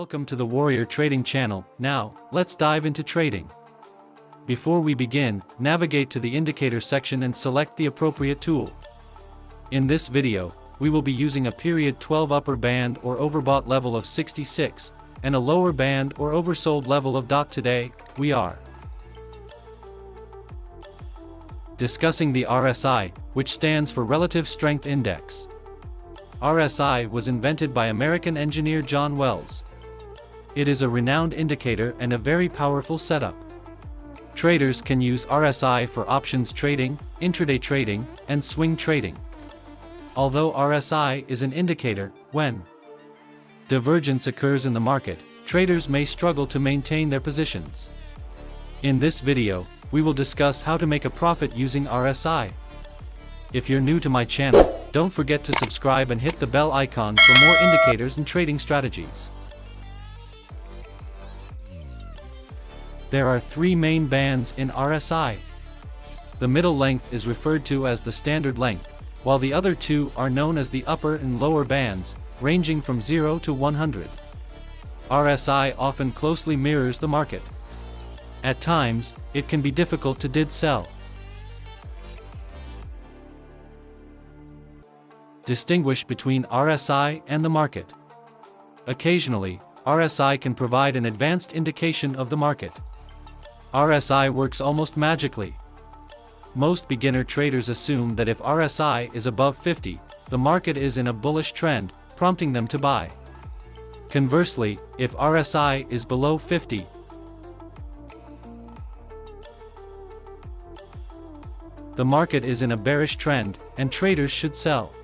Welcome to the Warrior Trading channel. Now, let's dive into trading. Before we begin, navigate to the indicator section and select the appropriate tool. In this video, we will be using a period 12 upper band or overbought level of 66, and a lower band or oversold level of Today, we are discussing the RSI, which stands for Relative Strength Index. RSI was invented by American engineer John Wells. It is a renowned indicator and a very powerful setup. Traders can use RSI for options trading, intraday trading, and swing trading. Although RSI is an indicator, when divergence occurs in the market, traders may struggle to maintain their positions. In this video, we will discuss how to make a profit using RSI. If you're new to my channel, don't forget to subscribe and hit the bell icon for more indicators and trading strategies. There are three main bands in RSI. The middle length is referred to as the standard length, while the other two are known as the upper and lower bands, ranging from 0 to 100. RSI often closely mirrors the market. At times, it can be difficult to sell. Distinguish between RSI and the market. Occasionally, RSI can provide an advanced indication of the market. RSI works almost magically. Most beginner traders assume that if RSI is above 50, the market is in a bullish trend, prompting them to buy. Conversely, if RSI is below 50, the market is in a bearish trend, and traders should sell.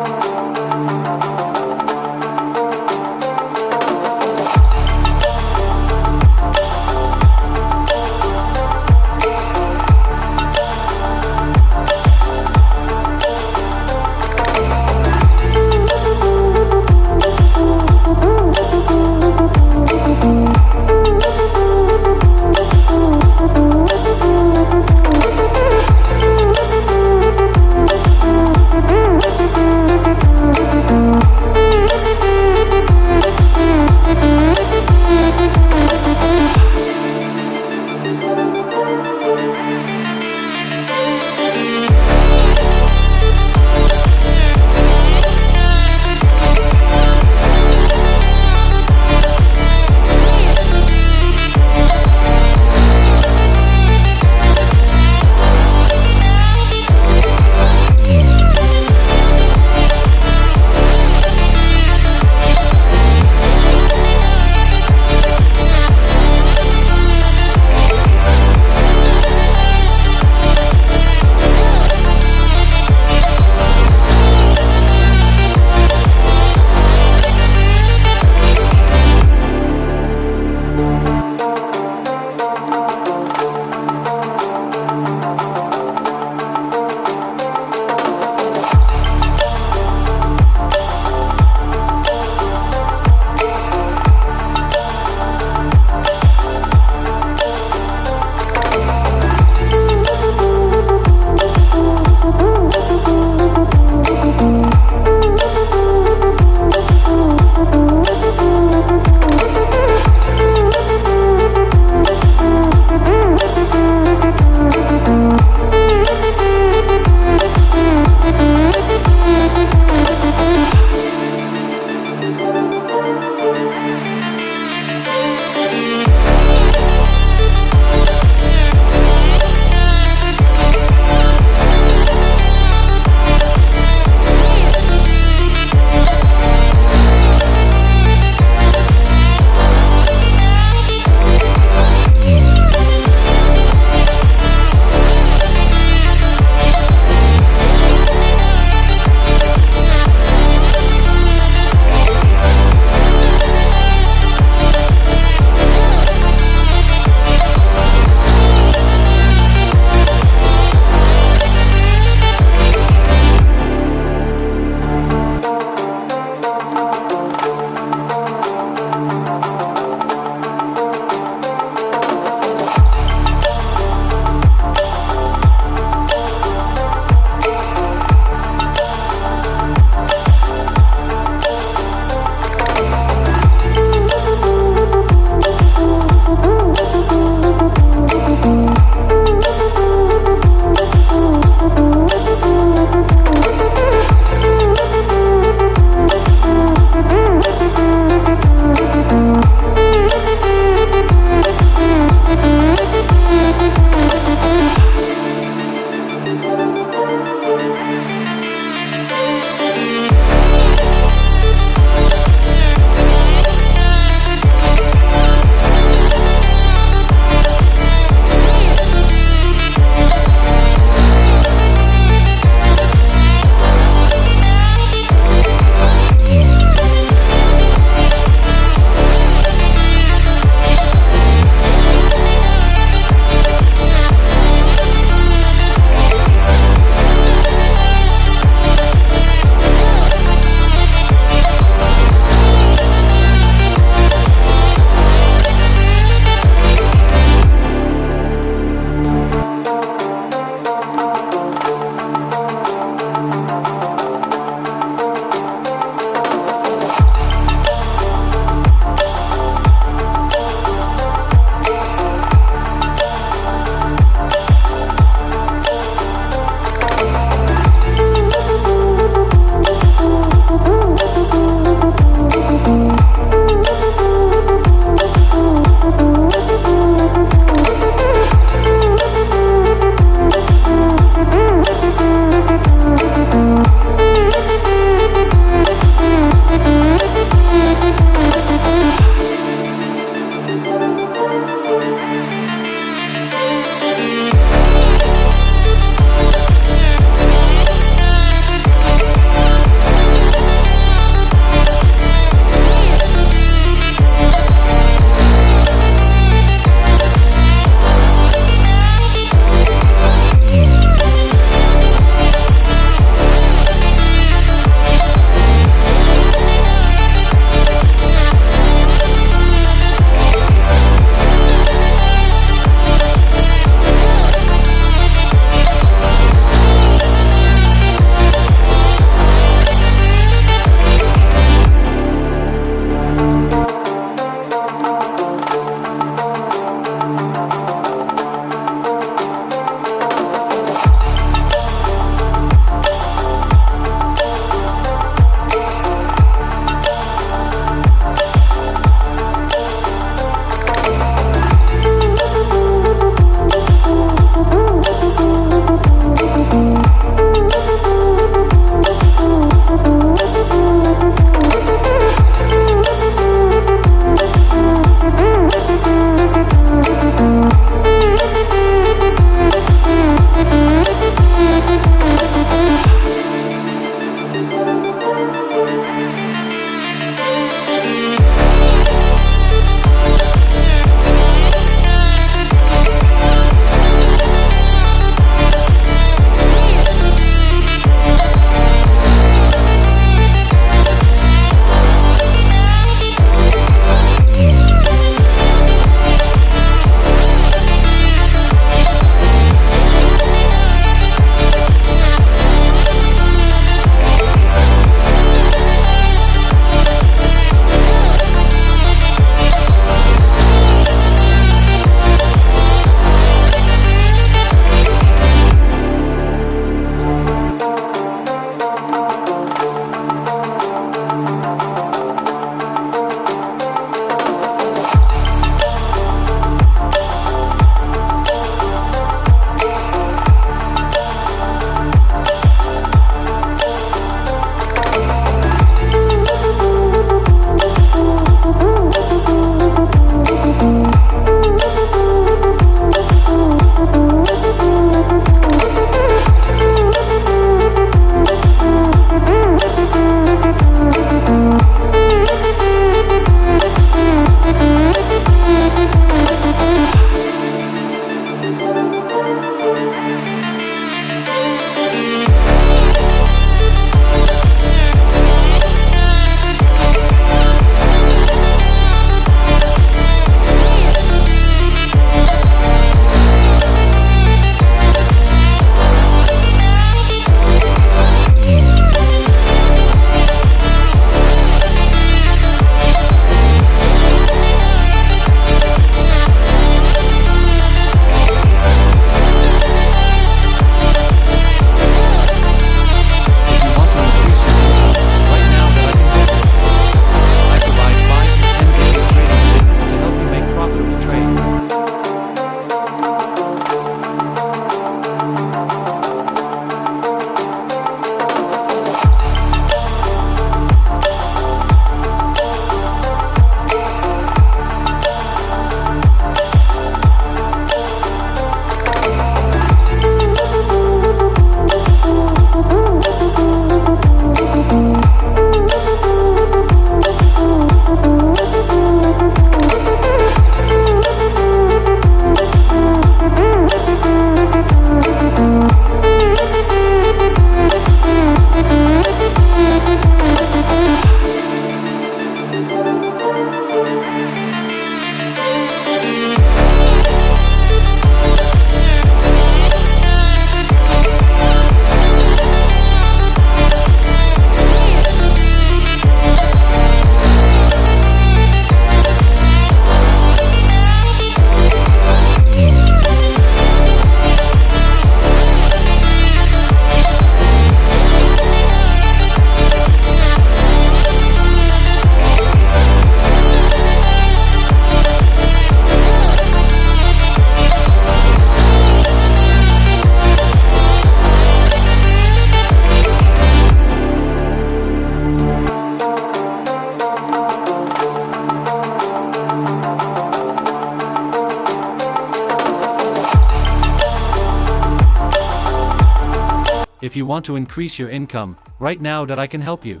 If you want to increase your income, right now that I can help you.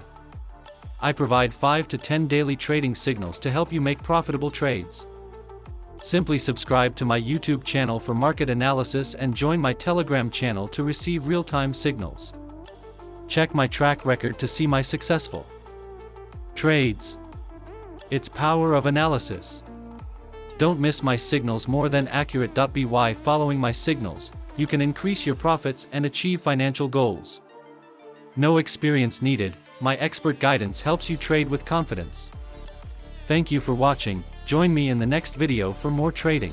I provide 5 to 10 daily trading signals to help you make profitable trades. Simply subscribe to my YouTube channel for market analysis and join my Telegram channel to receive real-time signals. Check my track record to see my successful trades. It's power of analysis. Don't miss my signals. More than accurate.by following my signals, you can increase your profits and achieve financial goals. No experience needed, my expert guidance helps you trade with confidence. Thank you for watching. Join me in the next video for more trading.